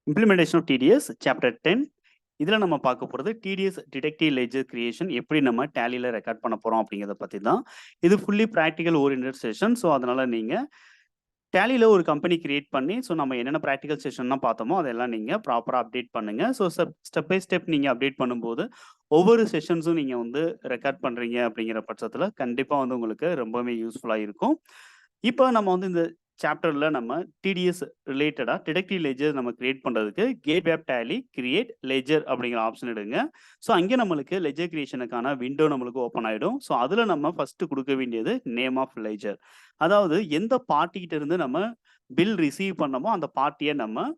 Implementation of TDS Chapter 10 இதில் நம்ம பார்க்க போகிறது TDS Deductee Ledger Creation எப்படி நம்ம டேலியில் ரெக்கார்ட் பண்ண போகிறோம் அப்படிங்கிறத பற்றி தான். இது fully practical oriented session. So அதனால் நீங்கள் டேலியில் ஒரு கம்பெனி கிரியேட் பண்ணி ஸோ நம்ம என்னென்ன ப்ராக்டிக்கல் செஷன்லாம் பார்த்தோமோ அதெல்லாம் நீங்கள் ப்ராப்பராக அப்டேட் பண்ணுங்கள். ஸோ ஸ்டெப் பை ஸ்டெப் நீங்கள் அப்டேட் பண்ணும்போது ஒவ்வொரு செஷன்ஸும் நீங்கள் வந்து ரெக்கார்ட் பண்ணுறீங்க அப்படிங்கிற பட்சத்தில் கண்டிப்பாக வந்து உங்களுக்கு ரொம்பவே யூஸ்ஃபுல்லாக இருக்கும். இப்போ நம்ம வந்து இந்த சாப்டரில் நம்ம டிடிஎஸ் ரிலேட்டடாக டிடக்டிவ் லெஜர் நம்ம கிரியேட் பண்ணுறதுக்கு gate way of Tally create ledger அப்படிங்கிற ஆப்ஷன் எடுங்க. ஸோ அங்கே நம்மளுக்கு லெஜர் கிரியேஷனுக்கான விண்டோ நம்மளுக்கு ஓப்பன் ஆகிடும். ஸோ அதில் நம்ம ஃபஸ்ட்டு கொடுக்க வேண்டியது நேம் ஆஃப் லெஜர். அதாவது எந்த பார்ட்டிகிட்ட இருந்து நம்ம பில் ரிசீவ் பண்ணமோ அந்த பார்ட்டியை நம்ம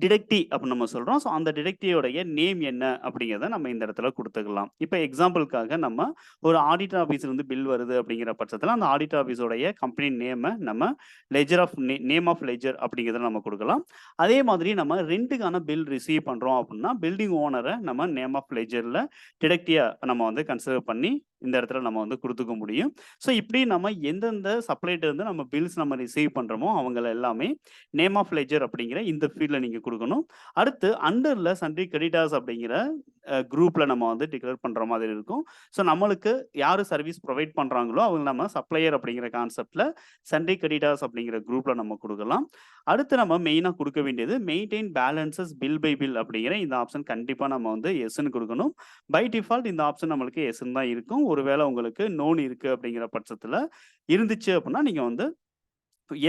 டிடக்டி அப்படின்னு நம்ம சொல்கிறோம். ஸோ அந்த டிடக்டியோடைய நேம் என்ன அப்படிங்கிறத நம்ம இந்த இடத்துல கொடுத்துக்கலாம். இப்போ எக்ஸாம்பிளுக்காக நம்ம ஒரு ஆடிட்டர் ஆஃபீஸ்லேருந்து பில் வருது அப்படிங்கிற பட்சத்தில் அந்த ஆடிட்டர் ஆஃபீஸோடைய கம்பெனி நேமை நம்ம ledger of name of ledger அப்படிங்கிறத நம்ம கொடுக்கலாம். அதே மாதிரி நம்ம ரெண்டுக்கான பில் ரிசீவ் பண்ணுறோம் அப்படின்னா பில்டிங் ஓனரை நம்ம நேம் ஆஃப் லெஜரில் டிடக்டியாக நம்ம வந்து கன்சிடர் பண்ணி இந்த இடத்துல நம்ம வந்து கொடுத்துக்க முடியும். ஸோ இப்படி நம்ம எந்தெந்த சப்ளைட்டர் இருந்து நம்ம பில்ஸ் நம்ம ரிசீவ் பண்ணுறோமோ அவங்கள எல்லாமே நேம் ஆஃப் லெஜர் அப்படிங்கிற இந்த ஃபீல்டில் நீங்கள் கொடுக்கணும். அடுத்து அண்டரில் சன்ட்ரி கிரெடிட்டார்ஸ் அப்படிங்கிற குரூப்பில் நம்ம வந்து டிக்ளேர் பண்ணுற மாதிரி இருக்கும். ஸோ நம்மளுக்கு யார் சர்வீஸ் ப்ரொவைட் பண்ணுறாங்களோ அவங்க நம்ம சப்ளையர் அப்படிங்கிற கான்செப்டில் சன்ட்ரி கிரெடிட்டார்ஸ் அப்படிங்கிற குரூப்பில் நம்ம கொடுக்கலாம். அடுத்து நம்ம மெயினாக கொடுக்க வேண்டியது maintain balances bill by bill அப்படிங்கிற இந்த ஆப்ஷன் கண்டிப்பாக நம்ம வந்து எஸ்ன்னு கொடுக்கணும். பை டிஃபால்ட் இந்த ஆப்ஷன் நம்மளுக்கு எஸ்ன்னு தான் இருக்கும். ஒருவேளை உங்களுக்கு நோன் இருக்குது அப்படிங்கிற பட்சத்தில் இருந்துச்சு அப்படின்னா நீங்கள் வந்து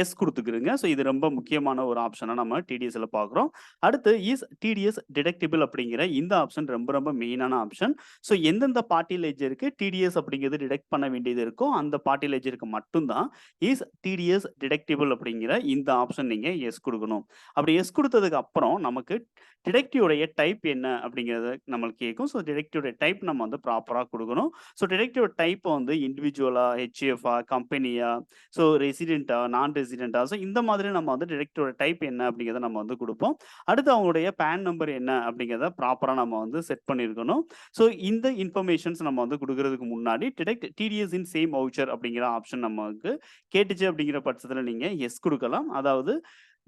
எஸ் கொடுத்துக்கிறங்க. ஸோ இது ரொம்ப முக்கியமான ஒரு ஆப்ஷனாக நம்ம டிடிஎஸ்ல பார்க்குறோம். அடுத்து இஸ் டிடிஎஸ் டிடக்டிபிள் அப்படிங்கிற இந்த ஆப்ஷன் ரொம்ப ரொம்ப மெயினான ஆப்ஷன். ஸோ எந்தெந்த பார்ட்டி லெஜருக்கு டிடிஎஸ் அப்படிங்கிறது டிடெக்ட் பண்ண வேண்டியது இருக்கோ அந்த பார்ட்டி லெஜருக்கு மட்டும்தான் இஸ் டிடிஎஸ் டிடக்டிபிள் அப்படிங்கிற இந்த ஆப்ஷன் நீங்கள் எஸ் கொடுக்கணும். அப்படி எஸ் கொடுத்ததுக்கு அப்புறம் நமக்கு டிடக்டியோடைய டைப் என்ன அப்படிங்கிறத நம்மளுக்கு கேட்கும். ஸோ டிடக்டியோட டைப் நம்ம வந்து ப்ராப்பராக கொடுக்கணும். ஸோ டிடக்டிவ் டைப்பை வந்து இண்டிவிஜுவலா, ஹெச்எஃப்ஆ, கம்பெனியா, ஸோ ரெசிடென்ட்டா, நான் ரெசிடென்ட்டா, ஸோ இந்த மாதிரி நம்ம வந்து டிடக்டிவோட டைப் என்ன அப்படிங்கிறத நம்ம வந்து கொடுப்போம். அடுத்து அவங்களுடைய பேன் நம்பர் என்ன அப்படிங்கிறத ப்ராப்பராக நம்ம வந்து செட் பண்ணியிருக்கணும். ஸோ இந்த இன்ஃபர்மேஷன்ஸ் நம்ம வந்து கொடுக்கறதுக்கு முன்னாடி detect TDS in same voucher அப்படிங்கிற ஆப்ஷன் நமக்கு கேட்டுச்சு அப்படிங்கிற பட்சத்தில் நீங்கள் எஸ் கொடுக்கலாம். அதாவது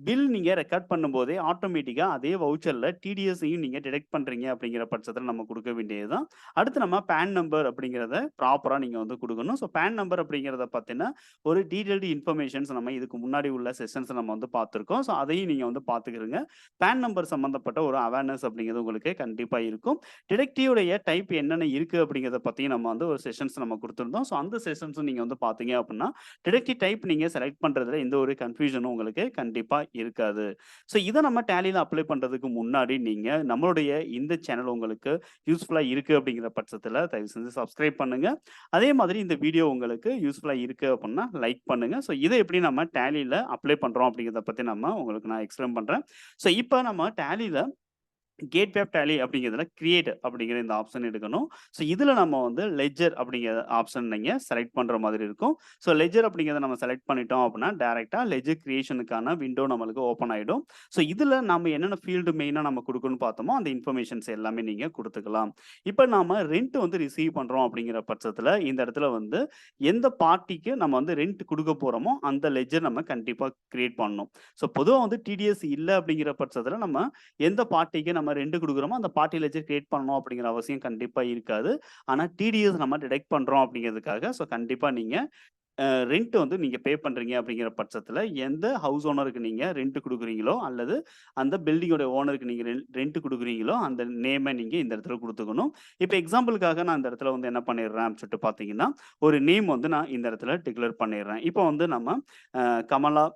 பில் நீங்கள் ரெக்கார்ட் பண்ணும்போதே ஆட்டோமேட்டிக்காக அதே வவுச்சரில் டிடிஎஸையும் நீங்கள் டிடெக்ட் பண்ணுறீங்க அப்படிங்கிற பட்சத்தில் நம்ம கொடுக்க வேண்டியது தான். அடுத்து நம்ம பேன் நம்பர் அப்படிங்கிறத ப்ராப்பராக நீங்கள் வந்து கொடுக்கணும். ஸோ பேன் நம்பர் அப்படிங்கிறத பார்த்தீங்கன்னா ஒரு டீட்டெயில்டு இன்ஃபர்மேஷன்ஸ் நம்ம இதுக்கு முன்னாடி உள்ள செஷன்ஸ் நம்ம வந்து பார்த்துருக்கோம். ஸோ அதையும் நீங்கள் வந்து பார்த்துக்கிறங்க. பேன் நம்பர் சம்மந்தப்பட்ட ஒரு அவேர்னஸ் அப்படிங்கிறது உங்களுக்கு கண்டிப்பாக இருக்கும். டிடெக்டிவோடைய டைப் என்னென்ன இருக்குது அப்படிங்கிறத பற்றியும் நம்ம வந்து ஒரு செஷன்ஸ் நம்ம கொடுத்துருந்தோம். ஸோ அந்த செஷன்ஸும் நீங்கள் வந்து பார்த்தீங்க அப்படின்னா டிடெக்டிவ் டைப் நீங்கள் செலக்ட் பண்ணுறதுல எந்த ஒரு கன்ஃபியூஷனும் உங்களுக்கு கண்டிப்பாக இருக்காது. ஸோ இதை நம்ம டேலியில் அப்ளை பண்ணுறதுக்கு முன்னாடி நீங்கள் நம்மளுடைய இந்த சேனல் உங்களுக்கு யூஸ்ஃபுல்லாக இருக்குது அப்படிங்கிற பட்சத்தில் தயவு செஞ்சு சப்ஸ்கிரைப் பண்ணுங்கள். அதே மாதிரி இந்த வீடியோ உங்களுக்கு யூஸ்ஃபுல்லாக இருக்குது அப்படின்னா லைக் பண்ணுங்கள். ஸோ இதை எப்படி நம்ம டேலியில் அப்ளை பண்ணுறோம் அப்படிங்கிறத பற்றி நம்ம உங்களுக்கு நான் எக்ஸ்பிளைன் பண்ணுறேன். ஸோ இப்போ நம்ம டேலியில் கேட் வேப் டேலி அப்படிங்கிறதுல கிரியேட் அப்படிங்கிற இந்த ஆப்ஷன் எடுக்கணும். ஸோ இதில் நம்ம வந்து லெஜர் அப்படிங்கிற ஆப்ஷன் நீங்கள் செலக்ட் பண்ணுற மாதிரி இருக்கும். ஸோ லெஜர் அப்படிங்கிறத நம்ம செலக்ட் பண்ணிட்டோம் அப்படின்னா டேரெக்டாக லெஜர் கிரியேஷனுக்கான விண்டோ நம்மளுக்கு ஓப்பன் ஆகிடும். ஸோ இதில் நம்ம என்னென்ன ஃபீல்டு மெயினாக நம்ம கொடுக்கணும்னு பார்த்தோமோ அந்த இன்ஃபர்மேஷன்ஸ் எல்லாமே நீங்கள் கொடுத்துக்கலாம். இப்போ நம்ம ரெண்ட் வந்து ரிசீவ் பண்ணுறோம் அப்படிங்கிற பட்சத்தில் இந்த இடத்துல வந்து எந்த பார்ட்டிக்கு நம்ம வந்து ரெண்ட் கொடுக்க போகிறோமோ அந்த லெஜர் நம்ம கண்டிப்பாக கிரியேட் பண்ணணும். ஸோ பொதுவாக வந்து டிடிஎஸ் இல்லை அப்படிங்கிற பட்சத்தில் நம்ம எந்த பார்ட்டிக்கு நம்ம ரெண்ட் கொடுக்குறோமோ அந்த பார்ட்டி லெஜர் கிரியேட் பண்ணணும் அப்படிங்கிற அவசியம் கண்டிப்பாக இருக்காது. ஆனால் டிடிஎஸ் நம்ம டிடெக்ட் பண்ணுறோம் அப்படிங்கிறதுக்காக ஸோ கண்டிப்பாக நீங்கள் ரெண்ட் வந்து நீங்கள் பே பண்ணுறீங்க அப்படிங்கிற பட்சத்தில் எந்த ஹவுஸ் ஓனருக்கு நீங்கள் ரெண்ட் கொடுக்குறீங்களோ அல்லது அந்த பில்டிங்கோட ஓனருக்கு நீங்கள் ரெண்ட் கொடுக்குறீங்களோ அந்த நேமை நீங்கள் இந்த இடத்துல கொடுத்துக்கணும். இப்போ எக்ஸாம்பிளுக்காக நான் இந்த இடத்துல வந்து என்ன பண்ணிடுறேன் அப்படின்னு சொல்லிட்டு பார்த்தீங்கன்னா ஒரு நேம் வந்து நான் இந்த இடத்துல டிக்ளேர் பண்ணிடுறேன். இப்போ வந்து நம்ம கமலா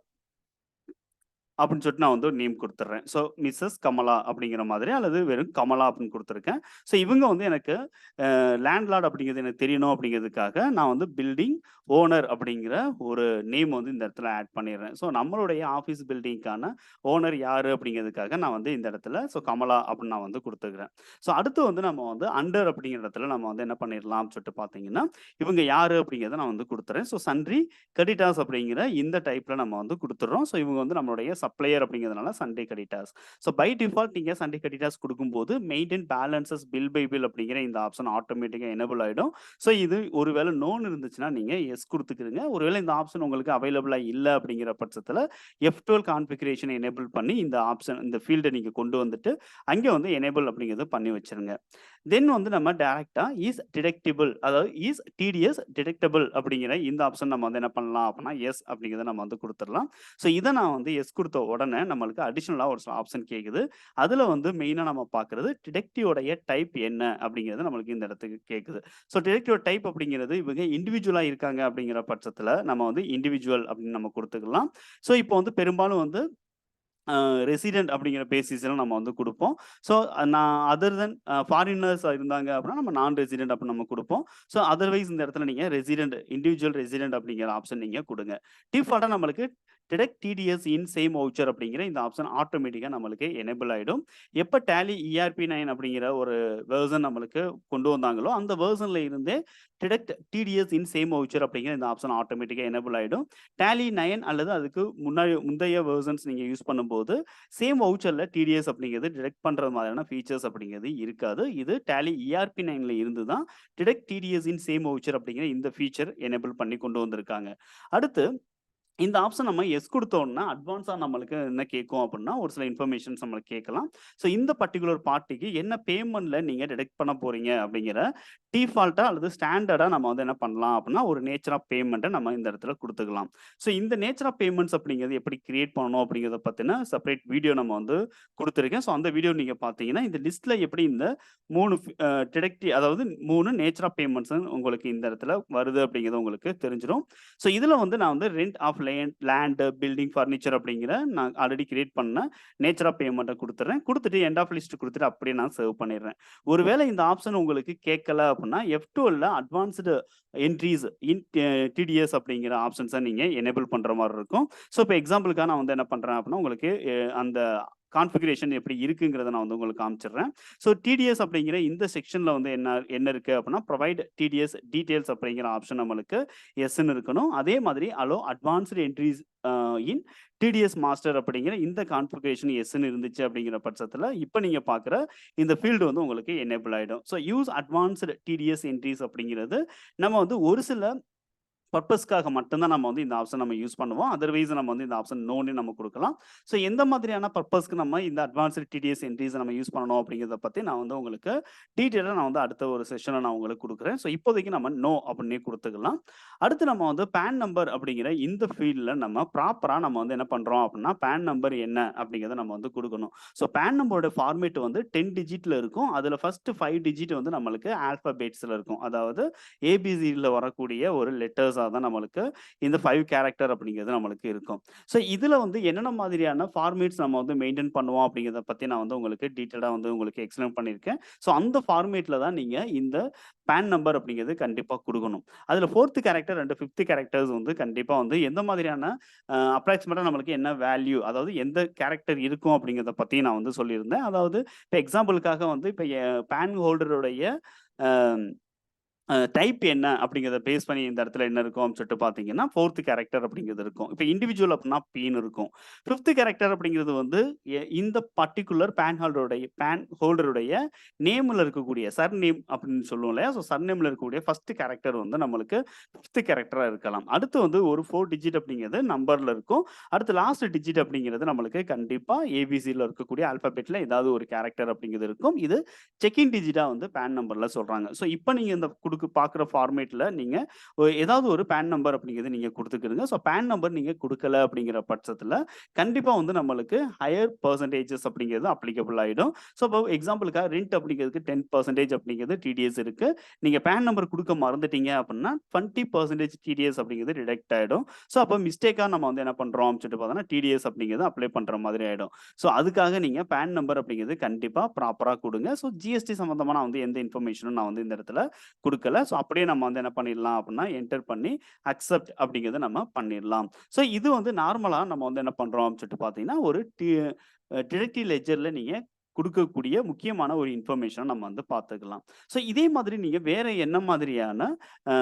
அப்படின்னு சொல்லிட்டு நான் வந்து ஒரு நேம் கொடுத்துட்றேன். ஸோ மிஸ்ஸஸ் கமலா அப்படிங்கிற மாதிரி அல்லது வெறும் கமலா அப்படின்னு கொடுத்துருக்கேன். ஸோ இவங்க வந்து எனக்கு லேண்ட்லார்ட் அப்படிங்கிறது எனக்கு தெரியணும் அப்படிங்கிறதுக்காக நான் வந்து பில்டிங் ஓனர் அப்படிங்கிற ஒரு நேம் வந்து இந்த இடத்துல ஆட் பண்ணிடுறேன். ஸோ நம்மளுடைய ஆஃபீஸ் பில்டிங்க்கான ஓனர் யார் அப்படிங்கிறதுக்காக நான் வந்து இந்த இடத்துல ஸோ கமலா அப்படின்னு நான் வந்து கொடுத்துக்கிறேன். ஸோ அடுத்து வந்து நம்ம வந்து அண்டர் அப்படிங்கிற இடத்துல நம்ம வந்து என்ன பண்ணிடலாம் சொல்லிட்டு பார்த்தீங்கன்னா இவங்க யார் அப்படிங்கிறத நான் வந்து கொடுத்துறேன். ஸோ சன்ட்ரி கிரெடிட்டார்ஸ் அப்படிங்கிற இந்த டைப்பில் நம்ம வந்து கொடுத்துட்றோம். ஸோ இவங்க வந்து நம்மளுடைய சப்ளையர் அப்படிங்கிறதுனால sundry creditors. So by default நீங்க சண்டே கிரெடிட்டார்ஸ் குடுக்கும்போது maintain balances bill by bill அப்படிங்கிற இந்த ஆப்ஷன் ஆட்டோமேட்டிக்கா எனேபிள் ஆயிடும். ஸோ இது ஒருவேளை நோன்னு இருந்துச்சுன்னா நீங்க எஸ் குடுத்துக்கிருங்க. ஒருவேளை இந்த ஆப்ஷன் உங்களுக்கு அவைலபிளா இல்ல அப்படிங்கிற பட்சத்தில F12 கான்ஃபிகரேஷன் எனேபிள் பண்ணி இந்த ஆப்ஷன் இந்த ஃபீல்ட நீங்க கொண்டு வந்துட்டு, அங்க வந்து எனேபிள் அப்படிங்கிறத பண்ணி வச்சுருங்க. தென் வந்து நம்ம டைரக்ட்டா இஸ் டிடக்டபிள் அதாவது இஸ் டிடிஎஸ் டிடக்டபிள் அப்படிங்கிற இந்த ஆப்ஷன் நம்ம வந்து என்ன பண்ணலாம் அப்படின்னா, எஸ் அப்படிங்கிறத நம்ம வந்து குடுத்துறலாம். ஸோ இத நான் வந்து எஸ் குடுத்த உடனே நம்மளுக்கு அடிஷனலா ஒரு சில ஆப்ஷன் கேக்குது. அதுல வந்து மெயினா நம்ம பார்க்கிறது டிடக்டியோடைய டைப் என்ன அப்படிங்கிறது நம்மளுக்கு இந்த இடத்துக்கு கேக்குது. ஸோ டிடக்டிவ் டைப் அப்படிங்கிறது இவங்க இண்டிவிஜுவலா இருக்காங்க அப்படிங்கிற பட்சத்தில நம்ம வந்து இண்டிவிஜுவல் அப்படின்னு நம்ம குடுத்துக்கலாம். ஸோ இப்போ வந்து பெரும்பாலும் வந்து ரெசிடென்ட் அப்படிங்கிற பேசிஸ்ல நம்ம வந்து குடுப்போம். ஸோ நான் அதர் தென் ஃபாரினர்ஸ் இருந்தாங்க அப்படின்னா, நம்ம நான் ரெசிடென்ட் அப்படின்னு நம்ம குடுப்போம். ஸோ அதர்வைஸ் இந்த இடத்துல நீங்க ரெசிடென்ட் இண்டிவிஜுவல் ரெசிடென்ட் அப்படிங்கிற ஆப்ஷன் நீங்க குடுங்க. டிஃபால்ட்டா நம்மளுக்கு deduct TDS in same voucher அப்படிங்கிற இந்த ஆப்ஷன் ஆட்டோமேட்டிக்கா நம்மளுக்கு எனேபிள் ஆயிடும். எப்ப Tally ERP9 அப்படிங்கிற ஒரு வெர்ஷன் நம்மளுக்கு கொண்டு வந்தாங்களோ, அந்த வெர்ஷன்ல இருந்தே deduct TDS in same voucher அப்படிங்கிற இந்த ஆப்ஷன் ஆட்டோமேட்டிக்கா எனேபிள் ஆயிடும். Tally 9 அல்லது அதுக்கு முந்தைய வெர்ஷன்ஸ் நீங்க யூஸ் பண்ணும்போது, சேம் வவுச்சர்ல டிடிஎஸ் அப்படிங்கிறது டிடக்ட் பண்ற மாதிரியான ஃபீச்சர்ஸ் அப்படிங்கிறது இருக்காது. இது Tally ERP9ல இருந்து தான் deduct TDS in same voucher அப்படிங்கிற இந்த ஃபீச்சர் எனேபிள் பண்ணி கொண்டு வந்திருக்காங்க. அடுத்து இந்த ஆப்ஷன் நம்ம எஸ் குடுத்தோம்னா, அட்வான்ஸா நம்மளுக்கு என்ன கேட்கும் அப்டின்னா, ஒரு சில இன்ஃபர்மேஷன்ஸ் நம்மளுக்கு கேட்கலாம். ஸோ இந்த பர்ட்டிகுலர் பார்ட்டிக்கு என்ன பேமெண்ட்ல நீங்க டிடக்ட் பண்ண போறீங்க அப்படிங்கிற டிஃபால்ட்டா அல்லது ஸ்டாண்டர்டா நம்ம வந்து என்ன பண்ணலாம் அப்டின்னா, ஒரு நேச்சர் ஆஃப் பேமெண்ட்ட நம்ம இந்த இடத்துல குடுத்துக்கலாம். ஸோ இந்த நேச்சர் ஆஃப் பேமெண்ட்ஸ் அப்படிங்கிறது எப்படி கிரியேட் பண்ணணும் அப்படிங்கிறத பத்தின செப்பரேட் வீடியோ நம்ம வந்து குடுத்துருக்கேன். ஸோ அந்த வீடியோ நீங்க பார்த்தீங்கன்னா, இந்த லிஸ்ட்ல எப்படி இந்த 3 அதாவது 3 நேச்சர் ஆஃப் பேமெண்ட்ஸ் உங்களுக்கு இந்த இடத்துல வருது அப்படிங்கிறது உங்களுக்கு தெரிஞ்சிரும். ஸோ இதுல வந்து நான் வந்து rent of land, building, furniture அப்படிங்கிற நான் ஆல்ரெடி கிரியேட் பண்ண நேச்சர் ஆஃப் பேமெண்ட்ட குடுத்துடுறேன். குடுத்துட்டு எண்ட் ஆஃப் லிஸ்ட் குடுத்துட்டு அப்படியே நான் சேவ் பண்ணிடுறேன். ஒருவேளை இந்த ஆப்ஷன் உங்களுக்கு கேட்கல அப்படின்னா, F12ல அட்வான்ஸ்டு என்ட்ரீஸ் இன் டிடிஎஸ் அப்படிங்கிற ஆப்ஷன்ஸ நீங்க எனேபிள் பண்ற மாரி இருக்கும். ஸோ இப்ப எக்ஸாம்பிள்க்காக நான் வந்து என்ன பண்றேன் அப்படின்னா, உங்களுக்கு அந்த கான்ஃபிகரேஷன் எப்படி இருக்குங்கிறத நான் வந்து உங்களுக்கு காமிச்சிடுறேன். ஸோ டிடிஎஸ் அப்படிங்கிற இந்த செக்ஷன்ல வந்து என்ன என்ன இருக்கு அப்படின்னா, ப்ரொவைட் டிடிஎஸ் டீட்டெயில்ஸ் அப்படிங்கிற ஆப்ஷன் நம்மளுக்கு எஸ்ன்னு இருக்கணும். அதே மாதிரி அலோ அட்வான்ஸ்டு என்ட்ரீஸ் இன் டிடிஎஸ் மாஸ்டர் அப்படிங்கிற இந்த கான்ஃபிகரேஷன் எஸ்ன்னு இருந்துச்சு அப்படிங்கிற பட்சத்தில, இப்ப நீங்க பார்க்குற இந்த ஃபீல்டு வந்து உங்களுக்கு எனேபிள் ஆயிடும். So use advanced TDS entries அப்படிங்கிறது நம்ம வந்து ஒரு சில பர்ப்பஸ்க்காக மட்டும் தான் நம்ம வந்து இந்த ஆப்ஷன் நம்ம யூஸ் பண்ணுவோம். அதர்வைஸ் நம்ம வந்து இந்த ஆப்ஷன் நோன்னு நம்ம குடுக்கலாம். ஸோ எந்த மாதிரியான பர்ப்பஸ்க்கு நம்ம இந்த அட்வான்ஸ்டு டிடிஎஸ் என்ட்ரீஸ நம்ம யூஸ் பண்ணணும் அப்படிங்கிறத பத்தி நான் வந்து உங்களுக்கு டீட்டெயிலா நான் வந்து அடுத்த ஒரு செஷன்ல நான் உங்களுக்கு குடுக்குறேன். ஸோ இப்போதைக்கு நம்ம நோ அப்படின்னே குடுத்துக்கலாம். அடுத்து நம்ம வந்து பான் நம்பர் அப்படிங்கிற இந்த ஃபீல்ட்ல நம்ம ப்ராப்பரா நம்ம வந்து என்ன பண்றோம் அப்படின்னா, பான் நம்பர் என்ன அப்படிங்கிறத நம்ம வந்து குடுக்கணும். ஸோ பான் நம்பரோட ஃபார்மேட் வந்து 10 டிஜிட்ல இருக்கும். அதுல ஃபர்ஸ்ட் 5 டிஜிட் வந்து நம்மளுக்கு ஆல்பாபெட்ஸ்ல இருக்கும். அதாவது ஏபிசிடில வரக்கூடிய ஒரு லெட்டர்ஸா தான் நம்மளுக்கு இந்த 5 கேரக்டர் அப்படிங்கிறது நம்மளுக்கு இருக்கும். ஸோ இதுல வந்து என்னென்ன மாதிரியான ஃபார்மேட்ஸ் நம்ம வந்து மெயின்டெயின் பண்ணுவோம் அப்படிங்கிறத பத்தி நான் வந்து உங்களுக்கு டீட்டெயிலா வந்து உங்களுக்கு எக்ஸ்பிளைன் பண்ணியிருக்கேன். ஸோ அந்த ஃபார்மேட்ல தான் நீங்க இந்த பான் நம்பர் அப்படிங்கிறது கண்டிப்பா குடுக்கணும். அதுல 4த் கேரக்டர் அண்ட் 5த் கேரக்டர்ஸ் வந்து கண்டிப்பா வந்து எந்த மாதிரியான அப்ராக்ஸிமேட்டா நம்மளுக்கு என்ன வேல்யூ அதாவது எந்த கேரக்டர் இருக்கும் அப்படிங்கிறத பத்தி நான் வந்து சொல்லியிருந்தேன். அதாவது இப்ப எக்ஸாம்பிளுக்காக வந்து இப்ப பான் ஹோல்டருடைய அ டைப் என்ன அப்படிங்கிறத பேஸ் பண்ணி இந்த இடத்துல என்ன இருக்கும் அப்படின்னு சொல்லிட்டு பார்த்தீங்கன்னா, 4த் கேரக்டர் அப்படிங்கிறது இருக்கும். இப்ப இண்டிவிஜுவல் அப்படின்னா பீன்னு இருக்கும். 5த் கேரக்டர் அப்படிங்கிறது வந்து இந்த பர்ட்டிகுலர் பான் ஹோல்டருடைய நேம்ல இருக்கக்கூடிய சர்நேம் அப்படின்னு சொல்லுவோம் இல்லையா? ஸோ சர்நேம்ல இருக்கக்கூடிய ஃபர்ஸ்ட் கேரக்டர் வந்து நம்மளுக்கு 5த் கேரக்டரா இருக்கலாம். அடுத்து வந்து ஒரு 4 டிஜிட் அப்படிங்கிறது நம்பர்ல இருக்கும். அடுத்து லாஸ்ட் டிஜிட் அப்படிங்கிறது நம்மளுக்கு கண்டிப்பா ஏபிசில இருக்கக்கூடிய ஆல்பாபெட்ல ஏதாவது ஒரு கேரக்டர் அப்படிங்கிறது இருக்கும். இது செக்கிங் டிஜிட்டா வந்து பான் நம்பர்ல சொல்றாங்க. ஸோ இப்ப நீங்க இந்த பார்க்குற ஃபார்மேட்ல நீங்க ஏதாவது ஒரு பான் நம்பர் அப்படிங்கிறது நீங்க குடுத்துக்கிருங்க. ஸோ பான் நம்பர் நீங்க குடுக்கல அப்படிங்கிற பட்சத்துல, கண்டிப்பா வந்து நம்மளுக்கு ஹையர் பெர்சன்டேஜஸ் அப்படிங்கிறது அப்ளிகபிள் ஆயிடும். ஸோ இப்போ எக்ஸாம்பிளுக்காக ரென்ட் அப்படிங்கிறதுக்கு 10% அப்படிங்கிறது டிடிஎஸ் இருக்கு. நீங்க பான் நம்பர் குடுக்க மறந்துட்டீங்க அப்படின்னா, 20% டிடிஎஸ் அப்படிங்கிறது டிடக்ட் ஆயிடும். ஸோ அப்ப மிஸ்டேக்கா நம்ம வந்து என்ன பண்றோம் அப்படின்னு சொல்லிட்டு பார்த்தோம்னா, டிடிஎஸ் அப்படிங்கிறது அப்ளை பண்ற மாதிரி ஆயிடும். ஸோ அதுக்காக நீங்க பான் நம்பர் அப்படிங்கிறது கண்டிப்பா ப்ராப்பரா குடுங்க. ஸோ ஜிஎஸ்டி சம்பந்தமா நான் வந்து எந்த இன்ஃபர்மேஷனும் நான் வந்து இந்த இடத்துல குடுக்கல. ஸோ அப்படியே நம்ம வந்து என்ன பண்ணிடலாம் அப்படின்னா, என்டர் பண்ணி அக்செப்ட் அப்படிங்கிறத நம்ம பண்ணிடலாம். ஸோ இது வந்து நார்மலா நம்ம வந்து என்ன பண்றோம் அப்படின்னு சொல்லிட்டு பார்த்தீங்கன்னா, ஒரு டிடக்டிவ் லெட்ஜர்ல நீங்க குடுக்கக்கூடிய முக்கியமான ஒரு இன்ஃபர்மேஷன நம்ம வந்து பார்த்துக்கலாம். ஸோ இதே மாதிரி நீங்க வேற என்ன மாதிரியான அ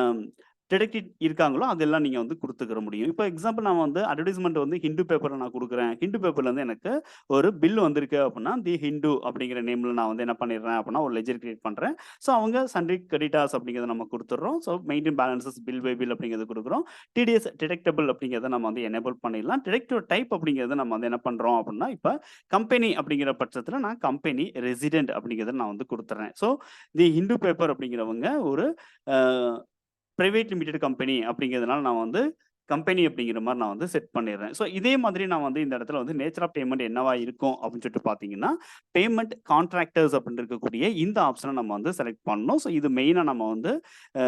டிடெக்டிவ் இருக்காங்களோ, அதெல்லாம் நீங்க வந்து குடுத்துக்கிற முடியும். இப்ப எக்ஸாம்பிள் நான் வந்து அட்வர்டைஸ்மென்ட் வந்து ஹிண்டு பேப்பர்ல நான் குடுக்குறேன். ஹிண்டு பேப்பர்ல இருந்து எனக்கு ஒரு பில் வந்திருக்கு அப்டின்னா, தி ஹிண்டு அப்படிங்கிற நேம்ல நான் வந்து என்ன பண்ணிடுறேன் அப்டின்னா, ஒரு லெட்ஜர் கிரியேட் பண்றேன். ஸோ அவங்க சன்ட்ரி கிரெடிட்டார்ஸ் அப்படிங்கிறத நம்ம குடுத்துடுறோம். So maintain balances bill by bill அப்படிங்கிறது குடுக்குறோம். டிடிஎஸ் டிடெக்டபிள் அப்படிங்கிறத நம்ம வந்து எனேபிள் பண்ணிடலாம். டிடெக்டிவ் டைப் அப்படிங்கிறத நம்ம வந்து என்ன பண்றோம் அப்டின்னா, இப்ப கம்பெனி அப்படிங்கிற பட்சத்தில நான் கம்பெனி ரெசிடென்ட் அப்படிங்கிறத நான் வந்து குடுத்துர்றேன். ஸோ தி ஹிண்டு பேப்பர் அப்படிங்கிறவங்க ஒரு அ பிரைவேட் லிமிடெட் கம்பெனி அப்படிங்கிறதுனால நான் வந்து கம்பெனி அப்படிங்கிற மாரி நான் வந்து செட் பண்ணிடுறேன். ஸோ இதே மாதிரி நான் வந்து இந்த இடத்துல வந்து நேச்சர் ஆஃப் பேமெண்ட் என்னவா இருக்கும் அப்படின்னு சொல்லிட்டு பார்த்தீங்கன்னா, பேமெண்ட் கான்ட்ராக்டர்ஸ் அப்படின்னு இருக்கக்கூடிய இந்த ஆப்ஷன நம்ம வந்து செலக்ட் பண்ணணும். ஸோ இது மெயினா நம்ம வந்து அ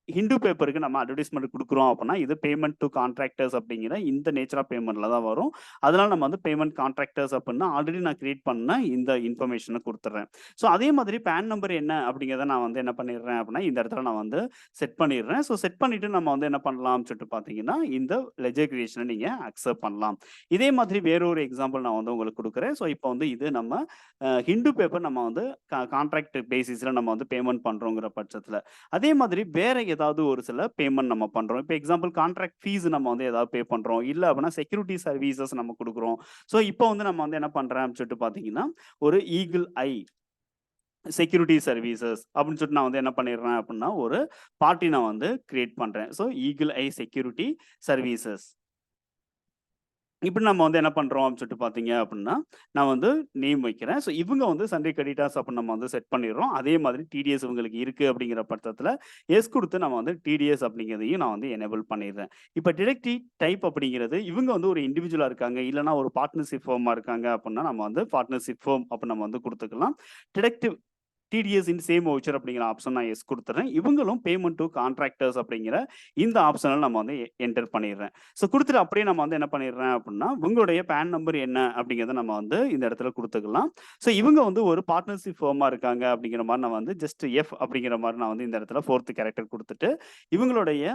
ஹிண்டு பேப்பருக்கு நம்ம அட்வர்டைஸ்மென்ட் குடுக்குறோம் அப்படின்னா, இது பேமெண்ட் டூ கான்ட்ராக்டர்ஸ் அப்படிங்கிற இந்த நேச்சர் ஆஃப் பேமெண்ட்ல தான் வரும். அதனால நம்ம வந்து பேமெண்ட் கான்ட்ராக்டர்ஸ் அப்படின்னா ஆல்ரெடி நான் கிரியேட் பண்ண இந்த இன்ஃபர்மேஷன குடுத்துர்றேன். ஸோ அதே மாதிரி பான் நம்பர் என்ன அப்படிங்கிறத நான் வந்து என்ன பண்ணிடுறேன் அப்படின்னா, இந்த இடத்துல நான் வந்து செட் பண்ணிடுறேன். ஸோ செட் பண்ணிட்டு நம்ம வந்து என்ன பண்ணலாம்னு சொல்லிட்டு பார்த்தீங்கன்னா, இந்த லெட்ஜர் கிரியேஷன நீங்க அக்செப்ட் பண்ணலாம். இதே மாதிரி வேற ஒரு எக்ஸாம்பிள் நான் வந்து உங்களுக்கு குடுக்குறேன். ஸோ இப்போ வந்து இது நம்ம ஹிண்டு பேப்பர் நம்ம வந்து கான்ட்ராக்ட் பேசிஸ்ல நம்ம வந்து பேமெண்ட் பண்றோங்கிற பட்சத்துல. அதே மாதிரி வேற ஏதாவது ஒரு சில பேமெண்ட் நம்ம பண்றோம். இப்ப எக்ஸாம்பிள் கான்ட்ராக்ட் ஃபீஸ் நம்ம வந்து ஏதாவது பே பண்றோம். இல்ல அப்படின்னா செக்யூரிட்டி சர்வீசஸ் நம்ம குடுக்குறோம். ஸோ இப்போ வந்து நம்ம வந்து என்ன பண்றேன் அப்படின்னு சொல்லிட்டு பார்த்தீங்கன்னா, ஒரு ஈகிள் ஐ செக்யூரிட்டி சர்வீசஸ் அப்படின்னு சொல்லிட்டு நான் வந்து என்ன பண்ணிடுறேன் அப்படின்னா, ஒரு பார்ட்டி நான் வந்து கிரியேட் பண்றேன். So eagle eye security services. இப்படி நம்ம வந்து என்ன பண்றோம் அப்படின்னு சொல்லிட்டு பார்த்தீங்க அப்படின்னா, நான் வந்து நேம் வைக்கிறேன். ஸோ இவங்க வந்து சண்டே கிரெடிட்டார்ஸ் அப்படின்னு நம்ம வந்து செட் பண்ணிடுறோம். அதே மாதிரி டிடிஎஸ் இவங்களுக்கு இருக்கு அப்படிங்கிற பட்சத்தில, எஸ் குடுத்து நம்ம வந்து டிடிஎஸ் அப்படிங்கிறதையும் நான் வந்து எனேபிள் பண்ணிடுறேன். இப்ப டிடெக்டிவ் டைப் அப்படிங்கிறது இவங்க வந்து ஒரு இண்டிவிஜுவலா இருக்காங்க, இல்லன்னா ஒரு பார்ட்னர்ஷிப் ஃபர்மா இருக்காங்க அப்படின்னா, நம்ம வந்து பார்ட்னர்ஷிப் ஃபர்ம் அப்படின்னு நம்ம வந்து குடுத்துக்கலாம். Detective TDS in same voucher அப்படிங்கிற ஆப்ஷன் நான் எஸ் குடுத்துறேன். இவங்களும் பேமெண்ட் டூ கான்ட்ராக்டர்ஸ் அப்படிங்கிற இந்த ஆப்ஷன நம்ம வந்து என்டர் பண்ணிடுறேன். ஸோ குடுத்துட்டு அப்படியே நம்ம வந்து என்ன பண்ணிடுறேன் அப்படின்னா, உங்களுடைய பான் நம்பர் என்ன அப்படிங்கிறத நம்ம வந்து இந்த இடத்துல குடுத்துக்கலாம். ஸோ இவங்க வந்து ஒரு பார்ட்னர்ஷிப் ஃபர்மா இருக்காங்க அப்படிங்கிற மாரி நான் வந்து ஜஸ்ட் எஃப் அப்படிங்கிற மாரி நான் வந்து இந்த இடத்துல 4த் கேரக்டர் குடுத்துட்டு, இவங்களுடைய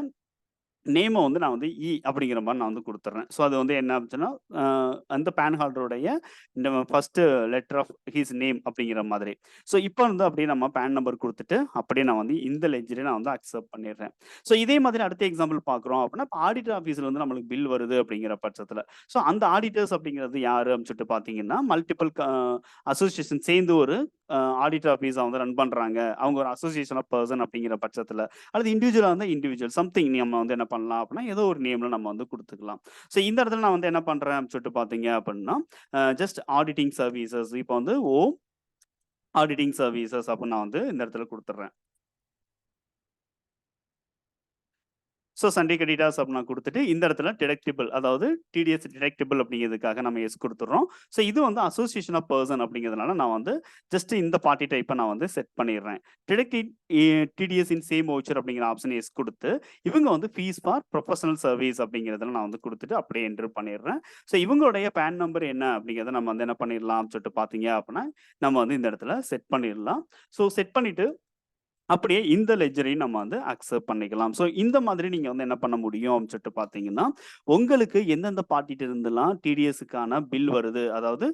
நேம வந்து நான் வந்து அப்படிங்கிற மாரி நான் வந்து குடுத்துர்றேன். ஸோ அது வந்து என்ன ஆச்சுன்னா, அ அந்த பான் ஹோல்டருடைய இந்த first letter of his name அப்படிங்கிற மாதிரி. ஸோ இப்ப வந்து அப்படியே நம்ம பான் நம்பர் குடுத்துட்டு, அப்படியே நான் வந்து இந்த லெட்ஜர நான் வந்து அக்செப்ட் பண்ணிடுறேன். ஸோ இதே மாதிரி அடுத்த எக்ஸாம்பிள் பார்க்குறோம் அப்படின்னா, இப்ப ஆடிட்டர் ஆஃபீஸ்ல வந்து நம்மளுக்கு பில் வருது அப்படிங்கிற பட்சத்தில. ஸோ அந்த ஆடிட்டர்ஸ் அப்படிங்கிறது யாரு அப்படின்னு சொல்லிட்டு பார்த்தீங்கன்னா, மல்டிபிள் அசோசியேஷன் சேர்ந்து ஒரு ஆடிட்டர் ஆஃபீஸ வந்து ரன் பண்றாங்க. அவங்க ஒரு அசோசியேஷன் ஆஃப் பெர்சன் அப்படிங்கிற பட்சத்தில அல்லது இண்டிவிஜுவலா இருந்தா இண்டிவிஜுவல் சம்திங் நம்ம வந்து என்ன பண்ணலாம் அப்படின்னா, ஏதோ ஒரு நேம்ல நம்ம வந்து குடுத்துக்கலாம். ஸோ இந்த இடத்துல நான் வந்து என்ன பண்றேன் அப்படின்னு சொல்லிட்டு பார்த்தீங்க அப்படின்னா, ஜஸ்ட் ஆடிட்டிங் சர்வீசஸ் இப்போ வந்து ஆடிட்டிங் சர்வீசஸ் அப்படின்னு நான் வந்து இந்த இடத்துல குடுத்துடுறேன். ஸோ சண்டே கிரெடிட்டார்ஸ் அப்படின்னு நான் குடுத்துட்டு, இந்த இடத்துல டிடக்டிபிள் அதாவது டிடிஎஸ் டிடக்டிபிள் அப்படிங்கிறதுக்காக நம்ம எஸ் குடுத்துடுறோம். ஸோ இது வந்து அசோசியேஷன் ஆஃப் பெர்சன் அப்படிங்கிறதுனால நான் வந்து ஜஸ்ட் இந்த பார்ட்டி டைப்ப நான் வந்து செட் பண்ணிடுறேன். டிடக்டி டிடிஎஸ் இன் சேம் வவுச்சர் அப்படிங்கிற ஆப்ஷன் எஸ் குடுத்து, இவங்க வந்து ஃபீஸ் ஃபார் ப்ரொஃபஷனல் சர்வீஸ் அப்படிங்கிறதுல நான் வந்து குடுத்துட்டு அப்படியே என்டர் பண்ணிடுறேன். ஸோ இவங்களுடைய பான் நம்பர் என்ன அப்படிங்கிறத நம்ம வந்து என்ன பண்ணிடலாம் சொல்லிட்டு பார்த்தீங்க அப்படின்னா, நம்ம வந்து இந்த இடத்துல செட் பண்ணிடலாம். ஸோ செட் பண்ணிட்டு அப்படியே இந்த லெட்ஜரையும் நம்ம வந்து அக்செப்ட் பண்ணிக்கலாம். ஸோ இந்த மாதிரி நீங்க வந்து என்ன பண்ண முடியும் அப்படின்னு சொல்லிட்டு பார்த்தீங்கன்னா, உங்களுக்கு எந்தெந்த பார்ட்டிட்ட இருந்துலாம் டிடிஎஸ்க்கான பில் வருது. அதாவது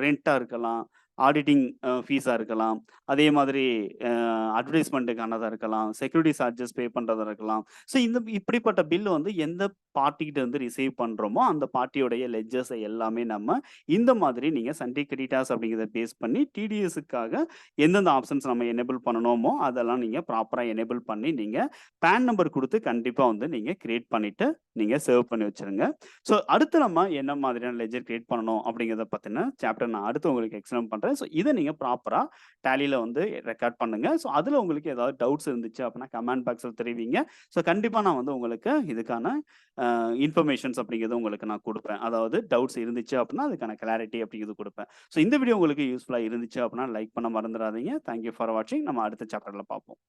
ரென்ட்டா இருக்கலாம், ஆடிட்டிங் ஃபீஸா இருக்கலாம், அதே மாதிரி அ அட்வர்டைஸ்மென்ட்டுக்கானதா இருக்கலாம், செக்யூரிட்டி சார்ஜஸ் பே பண்றதா இருக்கலாம். ஸோ இந்த இப்படிப்பட்ட பில் வந்து எந்த பார்ட்டிகிட்ட இருந்து ரிசீவ் பண்றோமோ, அந்த பார்ட்டியோடைய லெட்ஜர்ஸ எல்லாமே நம்ம இந்த மாதிரி நீங்க சண்டே கிரெடிட்டார்ஸ் அப்படிங்கிறத பேஸ் பண்ணி டிடிஎஸ்க்காக எந்தெந்த ஆப்ஷன்ஸ் நம்ம எனேபிள் பண்ணணுமோ, அதெல்லாம் நீங்க ப்ராப்பரா எனேபிள் பண்ணி, நீங்க பான் நம்பர் குடுத்து கண்டிப்பா வந்து நீங்க கிரியேட் பண்ணிட்டு, நீங்க சேவ் பண்ணி வச்சுருங்க. ஸோ அடுத்து நம்ம என்ன மாதிரியான லெட்ஜர் கிரியேட் பண்ணணும் அப்படிங்கிறத பத்தின சாப்டர் நான் அடுத்து உங்களுக்கு எக்ஸ்பிளைன் பண்றேன். ஸோ இத நீங்க ப்ராப்பரா டேலில வந்து ரெக்கார்ட் பண்ணுங்க. ஸோ அதுல உங்களுக்கு ஏதாவது டவுட்ஸ் இருந்துச்சு அப்படின்னா கமெண்ட் பாக்ஸ்ல தெரிவிங்க. ஸோ கண்டிப்பா நான் வந்து உங்களுக்கு இதுக்கான இன்ஃபர்மேஷன்ஸ் அப்படிங்கிறது உங்களுக்கு நான் குடுப்பேன். அதாவது டவுட்ஸ் இருந்துச்சு அப்படின்னா, அதுக்கான கிளாரிட்டி அப்படிங்கிறது குடுப்பேன். ஸோ இந்த வீடியோ உங்களுக்கு யூஸ்ஃபுல்லா இருந்துச்சு அப்படின்னா, லைக் பண்ண மறந்துறாதீங்க. தேங்க் யூ ஃபார் வாட்சிங். நம்ம அடுத்த சாப்டர்ல பார்ப்போம்.